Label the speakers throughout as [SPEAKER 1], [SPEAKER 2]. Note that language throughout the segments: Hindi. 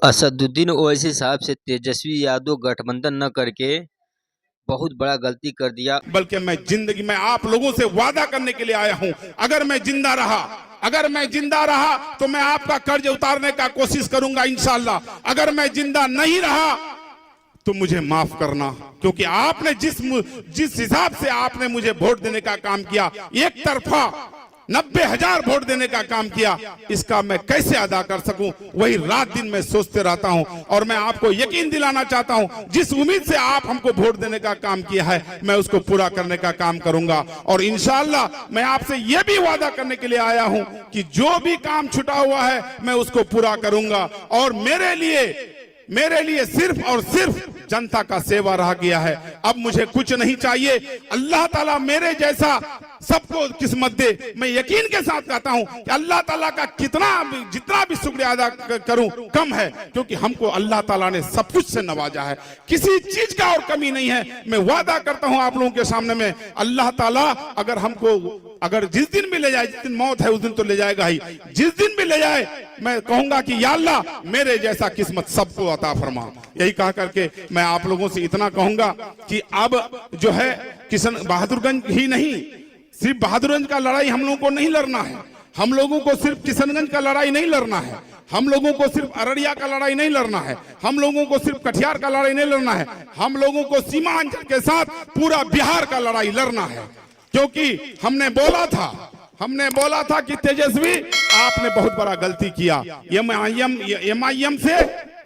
[SPEAKER 1] असदुद्दीन ओवैसी साहब से तेजस्वी यादव गठबंधन न करके बहुत बड़ा गलती कर दिया।
[SPEAKER 2] बल्कि मैं जिंदगी में आप लोगों से वादा करने के लिए आया हूं, अगर मैं जिंदा रहा तो मैं आपका कर्ज उतारने का कोशिश करूंगा इंशाअल्लाह। अगर मैं जिंदा नहीं रहा तो मुझे माफ करना, क्योंकि आपने जिस हिसाब से आपने मुझे वोट देने का काम किया, एक तरफा 90,000 वोट देने का काम किया, इसका मैं कैसे अदा कर सकूं, वही रात दिन मैं सोचते रहता हूं। और मैं आपको यकीन दिलाना चाहता हूं, जिस उम्मीद से आप हमको वोट देने का काम किया है, मैं उसको पूरा करने का काम करूंगा। और इंशाअल्लाह मैं आपसे यह भी वादा करने के लिए आया हूं कि जो भी काम छूटा हुआ है मैं उसको पूरा करूंगा। और मेरे लिए सिर्फ और सिर्फ जनता का सेवा रह गया है। अब मुझे कुछ नहीं चाहिए। अल्लाह ताला मेरे जैसा सबको किस्मत दे। मैं यकीन के साथ कहता हूं कि अल्लाह ताला का जितना भी शुक्रिया अदा करूं कम है, क्योंकि हमको अल्लाह ताला ने सब कुछ से नवाजा है, किसी चीज का और कमी नहीं है। मैं वादा करता हूं आप लोगों के सामने में, अल्लाह ताला अगर जिस दिन भी ले जाए, जिस दिन मौत है उस दिन तो ले जाएगा ही, जिस दिन भी ले जाए मैं कहूंगा कि या अल्लाह मेरे जैसा किस्मत सबको अता फरमा। यही कह करके मैं आप लोगों से इतना कहूंगा कि अब जो है बहादुरगंज ही नहीं, सिर्फ बहादुरगंज का लड़ाई हम लोगों को नहीं लड़ना है, हम लोगों को सिर्फ किशनगंज का लड़ाई नहीं लड़ना है, हम लोगों को सिर्फ अररिया का लड़ाई नहीं लड़ना है, हम लोगों को सिर्फ कटिहार का लड़ाई नहीं लड़ना है, हम लोगों को सीमांचल के साथ पूरा बिहार का लड़ाई लड़ना है। क्योंकि हमने बोला था कि तेजस्वी आपने बहुत बड़ा गलती किया, एमआईएम से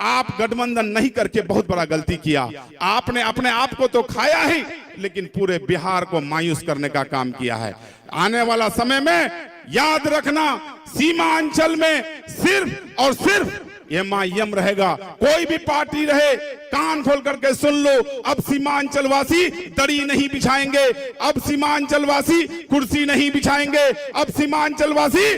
[SPEAKER 2] आप गठबंधन नहीं करके बहुत बड़ा गलती किया। आपने अपने आप को तो खाया ही, लेकिन पूरे बिहार को मायूस करने का काम किया है। आने वाला समय में याद रखना, सीमांचल में सिर्फ और सिर्फ एमआईएम रहेगा। कोई भी पार्टी रहे, कान खोल करके सुन लो, अब सीमांचल वासी दरी नहीं बिछाएंगे, अब सीमांचल वासी कुर्सी नहीं बिछाएंगे, अब सीमांचल वासी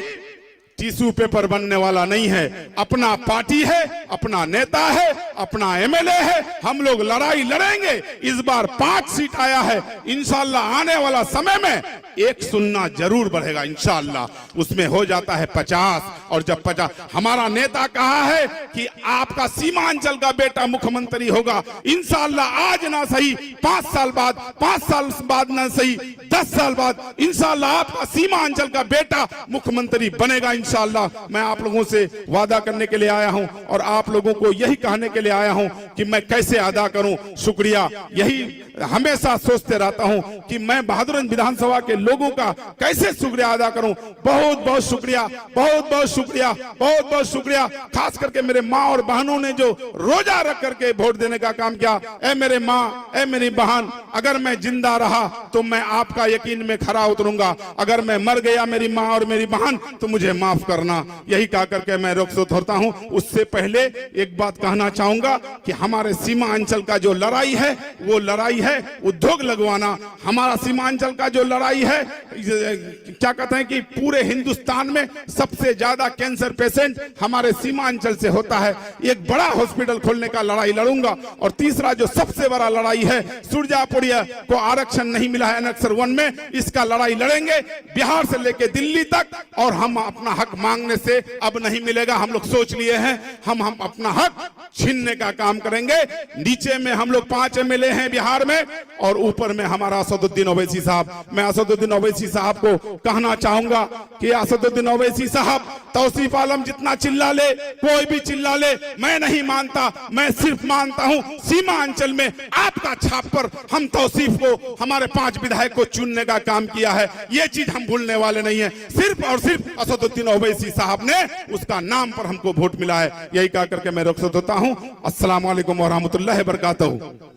[SPEAKER 2] टिश्यू पेपर बनने वाला नहीं है। अपना पार्टी है, अपना नेता है, अपना एमएलए है, हम लोग लड़ाई लड़ेंगे। इस बार 5 सीट आया है, इंशाअल्लाह आने वाला समय में 1 सुनना जरूर बढ़ेगा इंशाअल्लाह, उसमें हो जाता है 50। और जब 50, हमारा नेता कहा है कि आपका सीमांचल का बेटा मुख्यमंत्री होगा इंशाअल्लाह, आज ना सही 5 साल बाद ना सही 10 साल बाद इंशाअल्लाह आपका सीमांचल का बेटा मुख्यमंत्री बनेगा इंशाअल्लाह। मैं आप लोगों से वादा करने के लिए आया हूं और आप लोगों को यही कहने के लिए आया हूं कि मैं कैसे अदा करूं शुक्रिया। यही हमेशा सोचते रहता हूं कि मैं बहादुरगंज विधानसभा के लोगों का कैसे शुक्रिया अदा करूं। बहुत बहुत शुक्रिया, बहुत बहुत शुक्रिया, बहुत बहुत शुक्रिया। खास करके मेरे माँ और बहनों ने जो रोजा रख करके वोट देने का काम किया। ए मेरे माँ, ए मेरी बहन, अगर मैं जिंदा रहा तो मैं आपका यकीन में खरा उतरूंगा, अगर मैं मर गया मेरी माँ और मेरी बहन तो मुझे माफ करना। यही कह करके मैं रुखसत होता हूं। उससे पहले एक बात कहना चाहूंगा कि हमारे सीमांचल का जो लड़ाई है वो लड़ाई है उद्योग लगवाना। हमारा सीमांचल का जो लड़ाई है, क्या कहते हैं कि पूरे हिंदुस्तान में सबसे ज्यादा कैंसर पेशेंट हमारे सीमांचल से होता है। एक बड़ा हॉस्पिटल खोलने का लड़ाई लड़ूंगा। और तीसरा जो सबसे बड़ा लड़ाई है, सुरजापुरिया को आरक्षण नहीं मिला है अनेक्सर 1 में, इसका लड़ाई लड़ेंगे बिहार से लेके दिल्ली तक। और हम अपना हक मांगने से अब नहीं मिलेगा, हम लोग सोच लिए हैं, हम अपना हक छीनने का काम करेंगे। नीचे में हम लोग 5 एमएलए हैं बिहार में, और ऊपर में हमारा असदुद्दीन ओवैसी साहब। मैं असदुद्दीन ओवैसी साहब को कहना चाहूंगा कि असदुद्दीन ओवैसी साहब, तौसीफ आलम जितना चिल्ला ले, कोई भी चिल्ला ले, मैं नहीं मानता। मैं सिर्फ मानता हूं सीमांचल में आपका छाप पर हम तौसीफ को, हमारे 5 विधायक को चुनने का काम किया है। ये चीज हम भूलने वाले नहीं है। सिर्फ और सिर्फ असदुद्दीन ओवैसी साहब ने, उसका नाम पर हमको वोट मिला है। यही कह करके मैं रुखसत होता हूं। अस्सलाम वालेकुम व रहमतुल्लाहि व बरकातहू।